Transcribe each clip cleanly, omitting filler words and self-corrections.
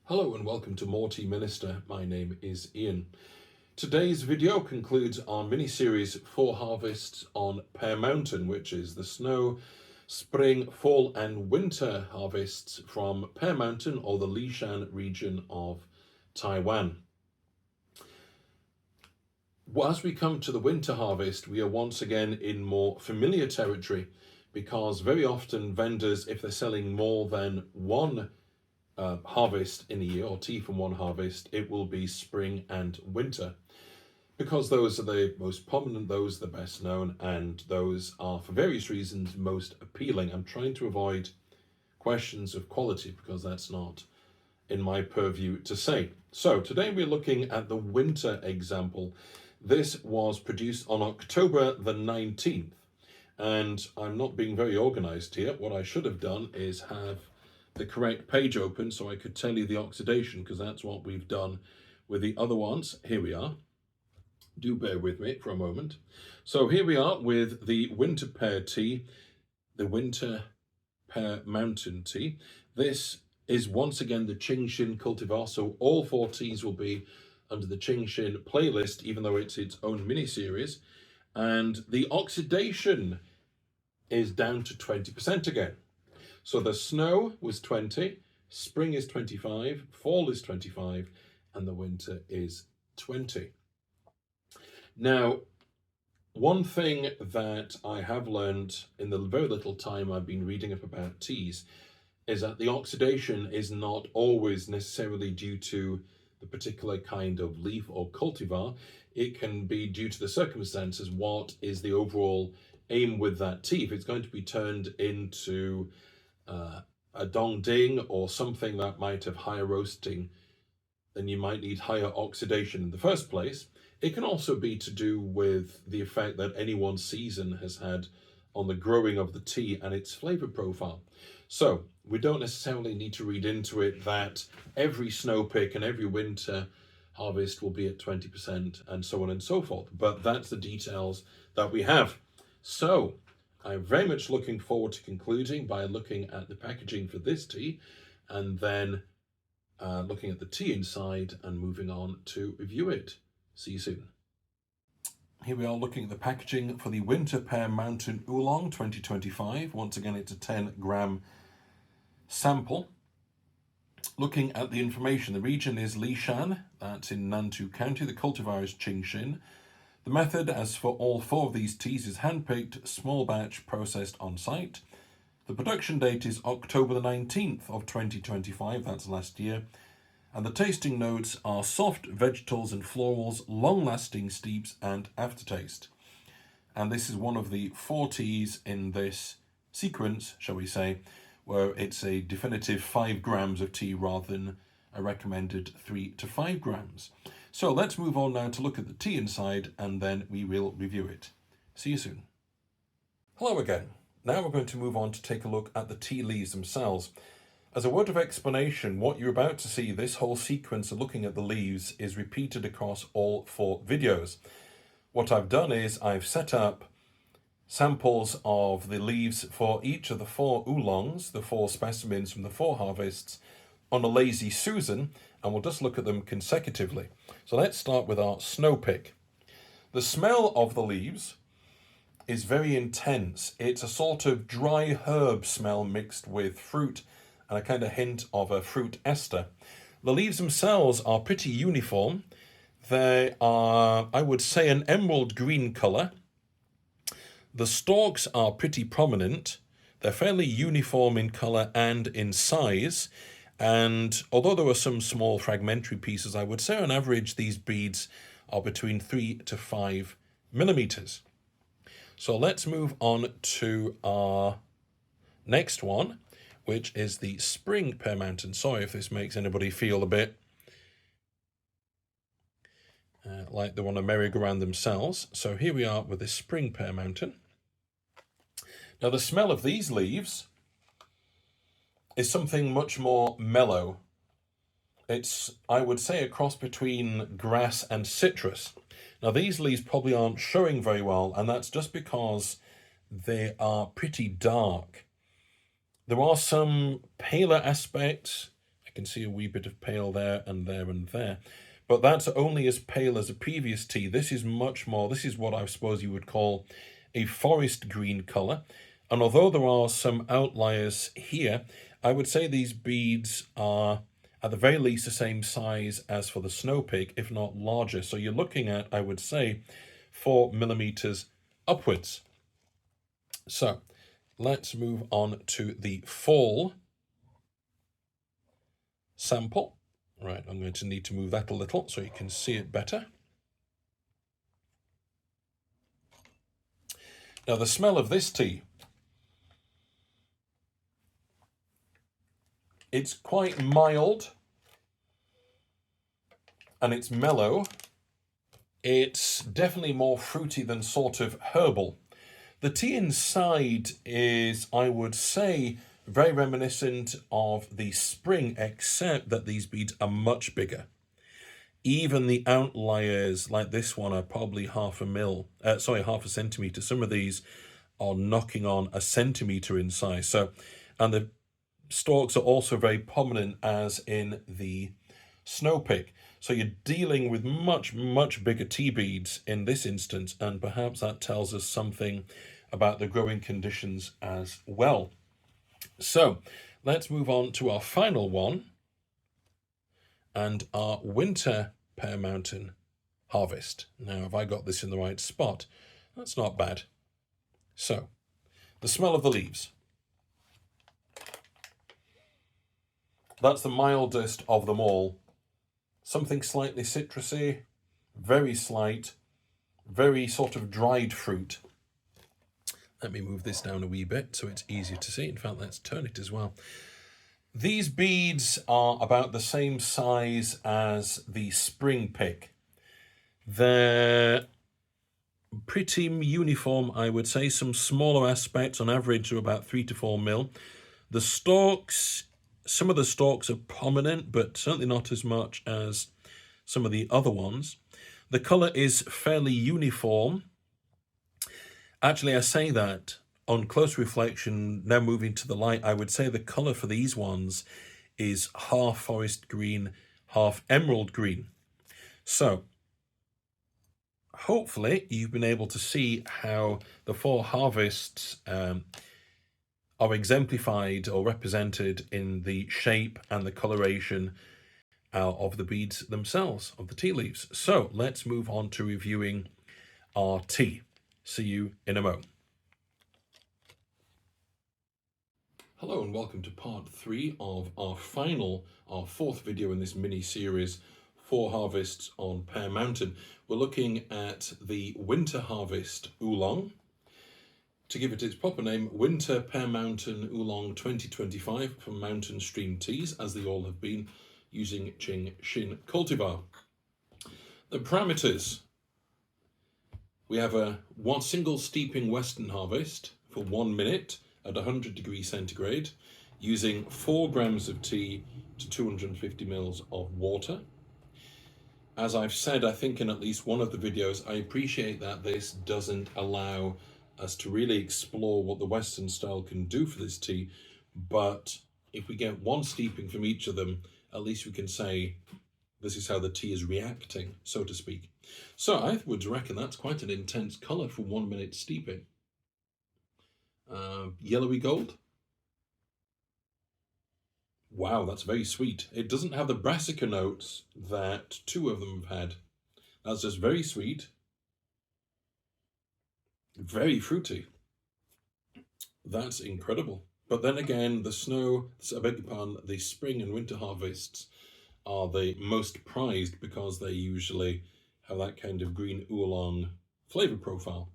Hello and welcome to More Tea Minister. My name is Ian. Today's video concludes our mini-series 4 harvests on Pear Mountain, which is the snow, spring, fall and winter harvests from Pear Mountain or the Lishan region of Taiwan. As we come to the winter harvest, we are once again in more familiar territory because very often vendors, if they're selling more than one harvest in a year, or tea from one harvest, it will be spring and winter, because those are the most prominent, those are the best known, and those are for various reasons most appealing. I'm trying to avoid questions of quality because that's not in my purview to say. So today we're looking at the winter example. This was produced on October the 19th, and I'm not being very organized here. What I should have done is have the correct page open so I could tell you the oxidation, because that's what we've done with the other ones. Here we are. Do bear with me for a moment. So here we are with the winter pear tea, the winter Pear Mountain tea. This is once again the Qingshin cultivar, so all 4 teas will be under the Qingshin playlist, even though it's its own mini-series. And the oxidation is down to 20% again. So the snow was 20, spring is 25, fall is 25, and the winter is 20. Now, one thing that I have learned in the very little time I've been reading up about teas is that the oxidation is not always necessarily due to the particular kind of leaf or cultivar. It can be due to the circumstances. What is the overall aim with that tea? If it's going to be turned into a dong ding or something that might have higher roasting, then you might need higher oxidation in the first place. It can also be to do with the effect that any one season has had on the growing of the tea and its flavor profile. So we don't necessarily need to read into it that every snow pick and every winter harvest will be at 20% and so on and so forth, but that's the details that we have. So I'm very much looking forward to concluding by looking at the packaging for this tea and then looking at the tea inside and moving on to review it. See you soon. Here we are looking at the packaging for the Winter Pear Mountain Oolong 2025. Once again, it's a 10-gram sample. Looking at the information, the region is Lishan, that's in Nantou County. The cultivar is Qingshin. The method, as for all 4 of these teas, is hand-picked, small batch, processed on site. The production date is October the 19th of 2025, that's last year. And the tasting notes are soft vegetables and florals, long-lasting steeps and aftertaste. And this is one of the 4 teas in this sequence, shall we say, where it's a definitive 5 grams of tea rather than a recommended 3 to 5 grams. So let's move on now to look at the tea inside and then we will review it. See you soon. Hello again. Now we're going to move on to take a look at the tea leaves themselves. As a word of explanation, what you're about to see, this whole sequence of looking at the leaves, is repeated across all 4 videos. What I've done is I've set up samples of the leaves for each of the 4 oolongs, the 4 specimens from the 4 harvests, on a lazy Susan, and we'll just look at them consecutively. So let's start with our snow pick. The smell of the leaves is very intense. It's a sort of dry herb smell mixed with fruit and a kind of hint of a fruit ester. The leaves themselves are pretty uniform. They are, I would say, an emerald green colour. The stalks are pretty prominent. They're fairly uniform in colour and in size. And although there are some small fragmentary pieces, I would say on average these beads are between 3 to 5 millimeters. So let's move on to our next one, which is the Spring Pear Mountain. Sorry if this makes anybody feel a bit like they want to merry-go-round themselves. So here we are with the Spring Pear Mountain. Now the smell of these leaves is something much more mellow. It's, I would say, a cross between grass and citrus. Now these leaves probably aren't showing very well, and that's just because they are pretty dark. There are some paler aspects, can see a wee bit of pale there and there and there. But that's only as pale as a previous tea. This is much more, this is what I suppose you would call a forest green colour. And although there are some outliers here, I would say these beads are at the very least the same size as for the snow pig, if not larger. So you're looking at, I would say, 4 millimeters upwards. So let's move on to the fall sample. Right, I'm going to need to move that a little so you can see it better. Now the smell of this tea, it's quite mild and it's mellow. It's definitely more fruity than sort of herbal. The tea inside is, I would say, very reminiscent of the spring, except that these beads are much bigger. Even the outliers, like this one, are probably half a centimeter. Some of these are knocking on a centimeter in size. So, and the stalks are also very prominent, as in the snow pig. So you're dealing with much, much bigger tea beads in this instance, and perhaps that tells us something about the growing conditions as well. So let's move on to our final one and our winter Pear Mountain harvest. Now, have I got this in the right spot? That's not bad. So, the smell of the leaves. That's the mildest of them all. Something slightly citrusy, very slight, very sort of dried fruit. Let me move this down a wee bit so it's easier to see. In fact, let's turn it as well. These beads are about the same size as the spring pick. They're pretty uniform, I would say. Some smaller aspects, on average, are about 3 to 4 mil. The stalks, some of the stalks are prominent, but certainly not as much as some of the other ones. The colour is fairly uniform. Actually, I say that on close reflection, now moving to the light, I would say the colour for these ones is half forest green, half emerald green. So, hopefully you've been able to see how the 4 harvests are exemplified or represented in the shape and the coloration of the beads themselves, of the tea leaves. So let's move on to reviewing our tea. See you in a moment. Hello and welcome to part 3 of our 4th video in this mini-series, 4 harvests on Pear Mountain. We're looking at the winter harvest Oolong. To give it its proper name, Winter Pear Mountain Oolong 2025 from Mountain Stream Teas, as they all have been, using Qing Xin cultivar. The parameters. We have a single steeping western harvest for 1 minute at 100 degrees centigrade, using 4 grams of tea to 250 mils of water. As I've said, I think in at least one of the videos, I appreciate that this doesn't allow us to really explore what the Western style can do for this tea, but if we get 1 steeping from each of them, at least we can say this is how the tea is reacting, so to speak. So I would reckon that's quite an intense colour for 1 minute steeping. Yellowy gold. Wow, that's very sweet. It doesn't have the brassica notes that 2 of them have had. That's just very sweet. Very fruity. That's incredible. But then again, the spring and winter harvests are the most prized because they usually have that kind of green oolong flavour profile.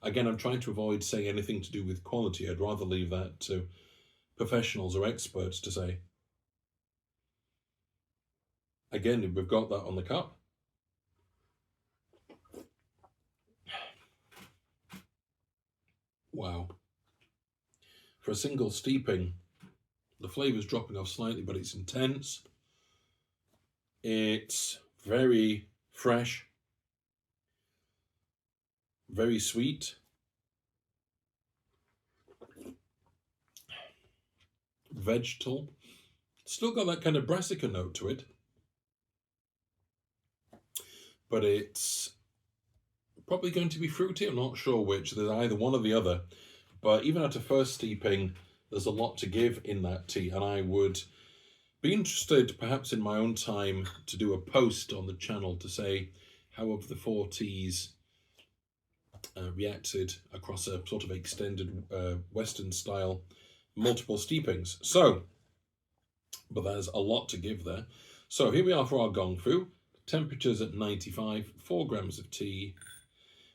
Again, I'm trying to avoid saying anything to do with quality. I'd rather leave that to professionals or experts to say. Again, we've got that on the cup. Wow. For a single steeping, the flavour's dropping off slightly, but it's intense. It's very fresh, very sweet. Vegetal. Still got that kind of brassica note to it, but it's probably going to be fruity. I'm not sure which. There's either one or the other. But even after first steeping, there's a lot to give in that tea, and I would be interested, perhaps in my own time, to do a post on the channel to say how have the 4 teas reacted across a sort of extended Western style multiple steepings. So, but there's a lot to give there. So here we are for our Gongfu. Temperatures at 95, 4 grams of tea.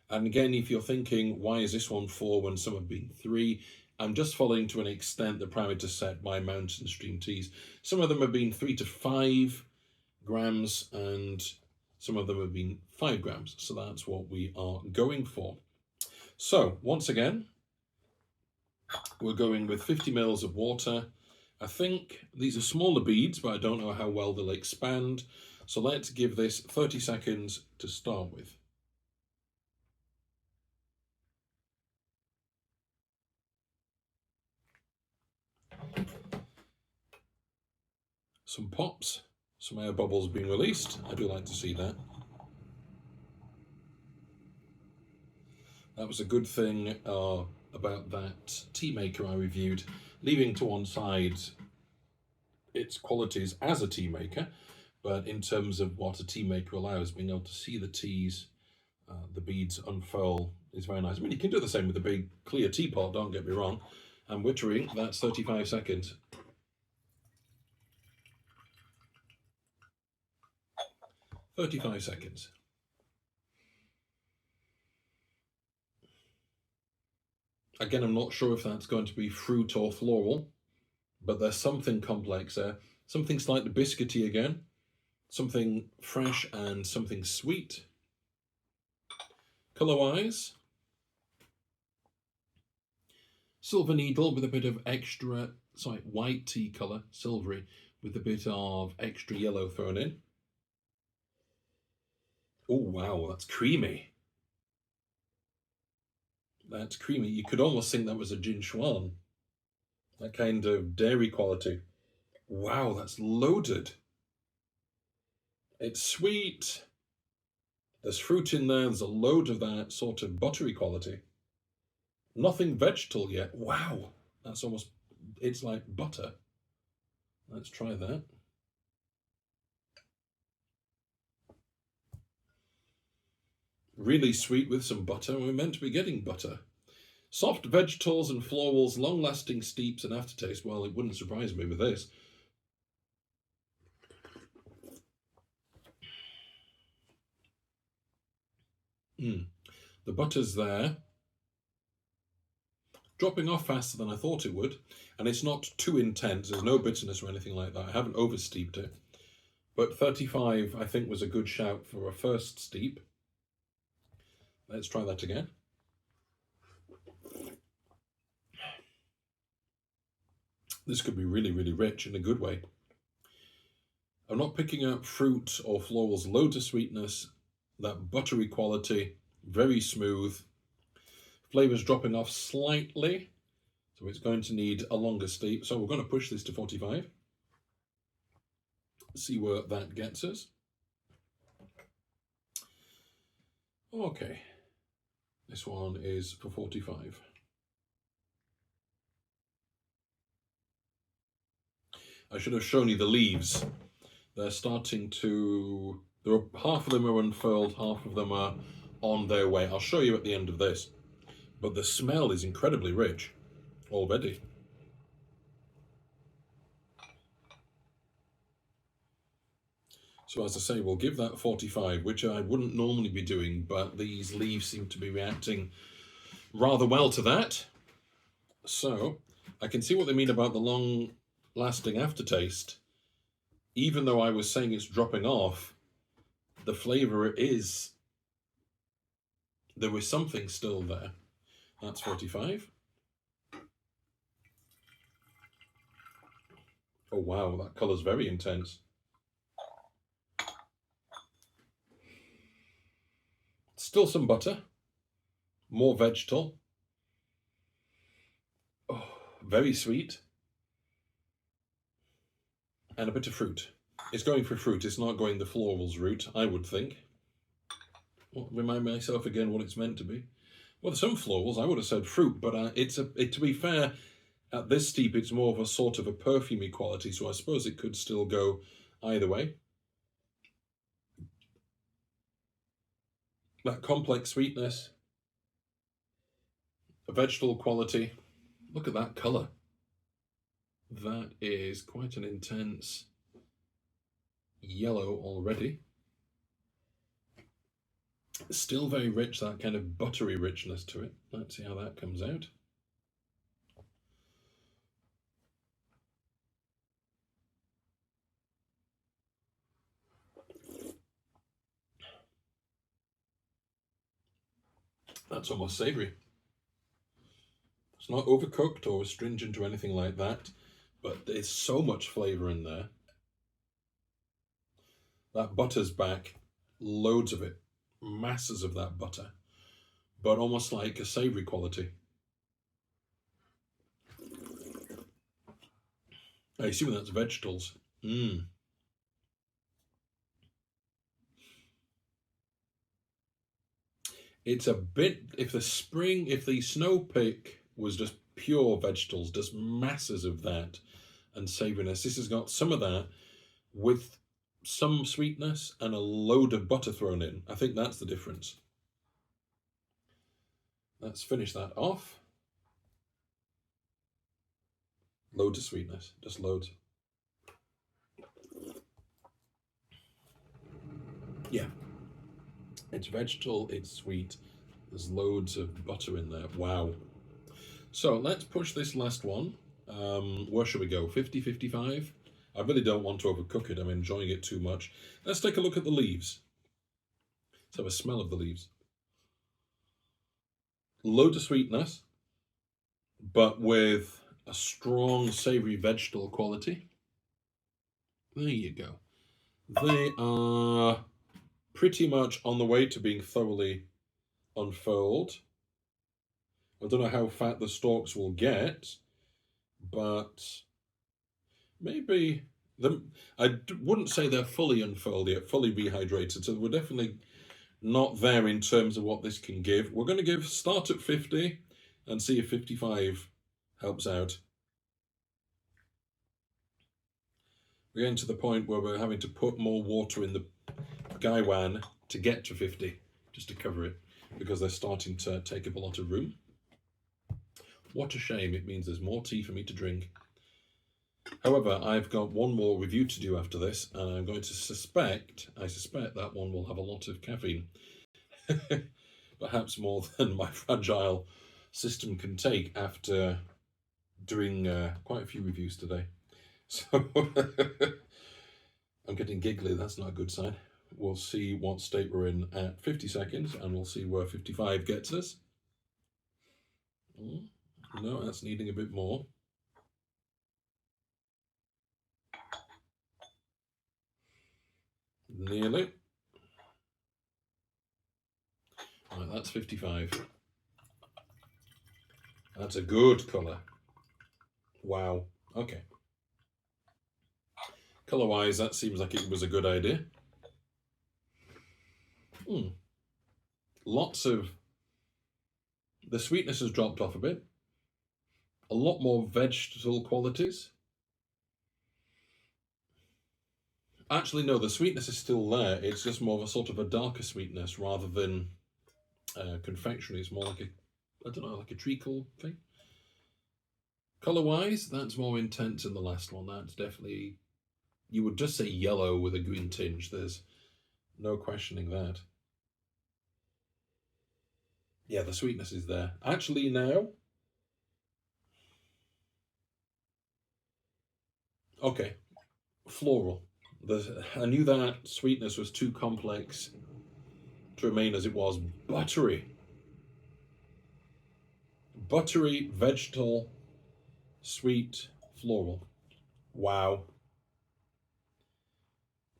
And again, if you're thinking, why is this one 4 when some have been 3? I'm just following to an extent the parameters set by Mountain Stream Teas. Some of them have been 3 to 5 grams and some of them have been 5 grams. So that's what we are going for. So once again, we're going with 50 mils of water. I think these are smaller beads, but I don't know how well they'll expand. So let's give this 30 seconds to start with. Some pops, some air bubbles being released. I do like to see that. That was a good thing about that tea maker I reviewed, leaving to one side its qualities as a tea maker, but in terms of what a tea maker allows, being able to see the teas, the beads unfurl is very nice. I mean, you can do the same with a big clear teapot, don't get me wrong. And wittering, that's 35 seconds. 35 seconds. Again, I'm not sure if that's going to be fruit or floral, but there's something complex there. Something slightly biscuity again, something fresh and something sweet. Colour-wise, silver needle with a bit of extra, white tea colour, silvery, with a bit of extra yellow thrown in. Oh, wow, that's creamy. That's creamy. You could almost think that was a Jinchuan. That kind of dairy quality. Wow, that's loaded. It's sweet. There's fruit in there. There's a load of that sort of buttery quality. Nothing vegetal yet. Wow, that's almost, it's like butter. Let's try that. Really sweet with some butter. We're meant to be getting butter. Soft vegetals and florals, long-lasting steeps and aftertaste. Well, it wouldn't surprise me with this. The butter's there. Dropping off faster than I thought it would. And it's not too intense. There's no bitterness or anything like that. I haven't oversteeped it. But 35, I think, was a good shout for a first steep. Let's try that again. This could be really, really rich in a good way. I'm not picking up fruit or florals, loads of sweetness, that buttery quality, very smooth. Flavour's dropping off slightly, so it's going to need a longer steep. So we're going to push this to 45. See where that gets us. Okay, this one is for 45. I should have shown you the leaves. They're starting to, half of them are unfurled, half of them are on their way. I'll show you at the end of this. But the smell is incredibly rich already. So as I say, we'll give that 45, which I wouldn't normally be doing, but these leaves seem to be reacting rather well to that. So I can see what they mean about the long-lasting aftertaste. Even though I was saying it's dropping off, the flavour is, there was something still there. That's 45. Oh wow, that colour's very intense. Still some butter, more vegetal. Oh, very sweet. and a bit of fruit. It's going for fruit, it's not going the florals route, I would think. Well, remind myself again what it's meant to be. Well, some florals, I would have said fruit, but to be fair, at this steep, it's more of a sort of a perfumey quality, so I suppose it could still go either way. That complex sweetness, a vegetable quality. Look at that colour. That is quite an intense yellow already. Still very rich, that kind of buttery richness to it. Let's see how that comes out. That's almost savoury. It's not overcooked or astringent or anything like that, but there's so much flavour in there. That butter's back, loads of it, masses of that butter, but almost like a savoury quality. I assume that's vegetables. It's a bit, if the snow pick was just pure vegetables, just masses of that and savouriness, this has got some of that with some sweetness and a load of butter thrown in. I think that's the difference. Let's finish that off. Loads of sweetness, just loads. Yeah, it's vegetable, it's sweet. There's loads of butter in there. Wow. So let's push this last one. Where should we go? 50, 55? I really don't want to overcook it. I'm enjoying it too much. Let's take a look at the leaves. Let's have a smell of the leaves. Loads of sweetness, but with a strong savoury vegetable quality. There you go. They are pretty much on the way to being thoroughly unfurled. I don't know how fat the stalks will get, but maybe I wouldn't say they're fully unfurled yet, fully rehydrated. So we're definitely not there in terms of what this can give. We're going to start at 50 and see if 55 helps out. We're getting to the point where we're having to put more water in the gaiwan to get to 50, just to cover it, because they're starting to take up a lot of room. What a shame, it means there's more tea for me to drink. However, I've got one more review to do after this, and I'm going to suspect that one will have a lot of caffeine. Perhaps more than my fragile system can take after doing quite a few reviews today. So I'm getting giggly, that's not a good sign. We'll see what state we're in at 50 seconds, and we'll see where 55 gets us. No, that's needing a bit more. Nearly. Right, that's 55. That's a good colour. Wow. Okay. Colour-wise, that seems like it was a good idea. Lots of... The sweetness has dropped off a bit. A lot more vegetable qualities. Actually, no, the sweetness is still there. It's just more of a sort of a darker sweetness rather than confectionery. It's more like a, I don't know, like a treacle thing. Colour-wise, that's more intense than the last one. That's definitely, you would just say yellow with a green tinge. There's no questioning that. Yeah, the sweetness is there. Actually now, okay, floral. I knew that sweetness was too complex to remain as it was. Buttery. Buttery, vegetal, sweet, floral. Wow.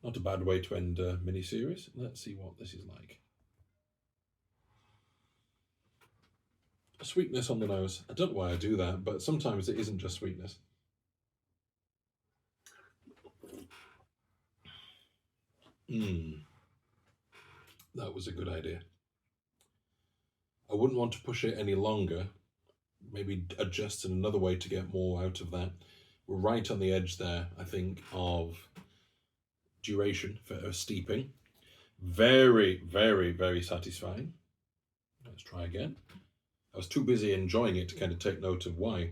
Not a bad way to end a mini-series. Let's see what this is like. Sweetness on the nose. I don't know why I do that, but sometimes it isn't just sweetness. That was a good idea. I wouldn't want to push it any longer. Maybe adjust in another way to get more out of that. We're right on the edge there, I think, of duration for steeping. Very, very, very satisfying. Let's try again. I was too busy enjoying it to kind of take note of why.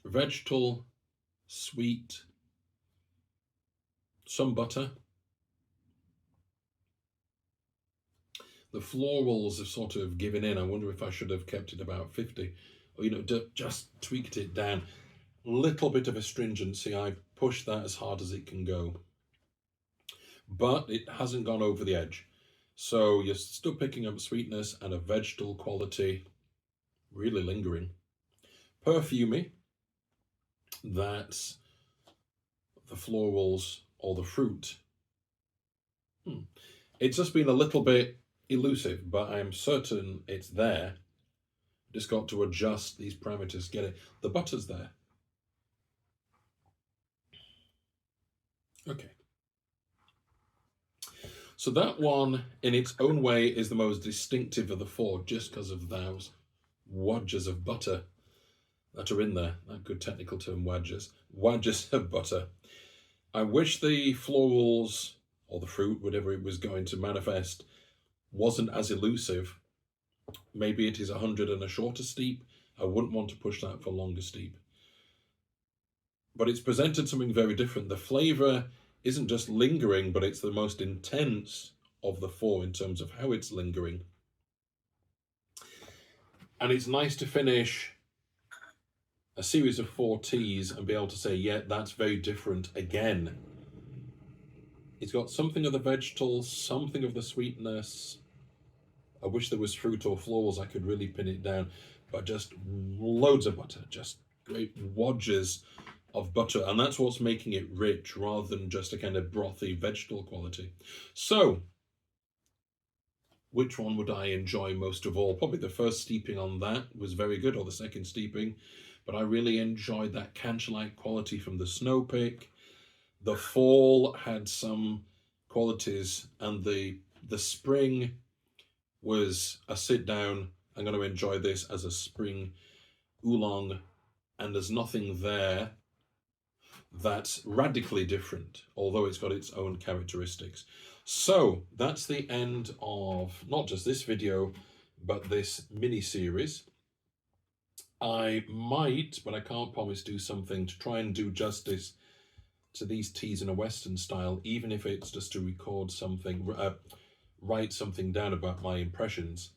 Vegetal, sweet, some butter. The florals have sort of given in. I wonder if I should have kept it about 50, or, you know, just tweaked it down. Little bit of astringency. I pushed that as hard as it can go, but it hasn't gone over the edge. So you're still picking up sweetness and a vegetal quality, really lingering. Perfumey. That's the florals or the fruit. It's just been a little bit elusive, but I'm certain it's there. Just got to adjust these parameters, get it. The butter's there. Okay. So that one, in its own way, is the most distinctive of the four, just because of those wadges of butter that are in there. That good technical term, wadges. Wadges of butter. I wish the florals, or the fruit, whatever it was going to manifest, wasn't as elusive. Maybe it is 100 and a shorter steep. I wouldn't want to push that for longer steep. But it's presented something very different. The flavour isn't just lingering, but it's the most intense of the four in terms of how it's lingering. And it's nice to finish a series of 4 teas and be able to say, yeah, that's very different again. It's got something of the vegetal, something of the sweetness. I wish there was fruit or florals, I could really pin it down, but just loads of butter, just great wadges of butter, and that's what's making it rich rather than just a kind of brothy vegetal quality. So, which one would I enjoy most of all? Probably the first steeping on that was very good, or the second steeping, but I really enjoyed that cancha-like quality from the snow pick. The fall had some qualities, and the spring was a sit down. I'm going to enjoy this as a spring oolong, and there's nothing there that's radically different, although it's got its own characteristics. So that's the end of not just this video, but this mini-series. I might, but I can't promise, do something to try and do justice to these teas in a Western style, even if it's just to record something, write something down about my impressions.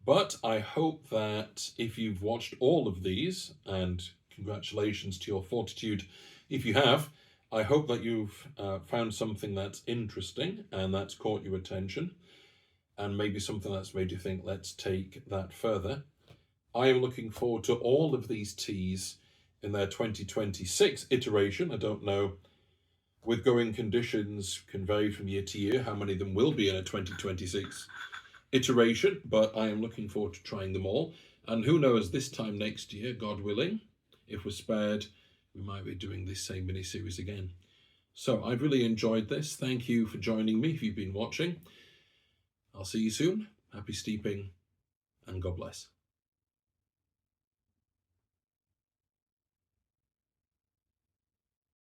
But I hope that if you've watched all of these, and congratulations to your fortitude if you have, I hope that you've found something that's interesting and that's caught your attention, and maybe something that's made you think, let's take that further. I am looking forward to all of these teas in their 2026 iteration. I don't know, with growing conditions can vary from year to year how many of them will be in a 2026 iteration, but I am looking forward to trying them all. And who knows, this time next year, God willing, if we're spared, we might be doing this same mini-series again. So I've really enjoyed this. Thank you for joining me if you've been watching. I'll see you soon. Happy steeping, and God bless.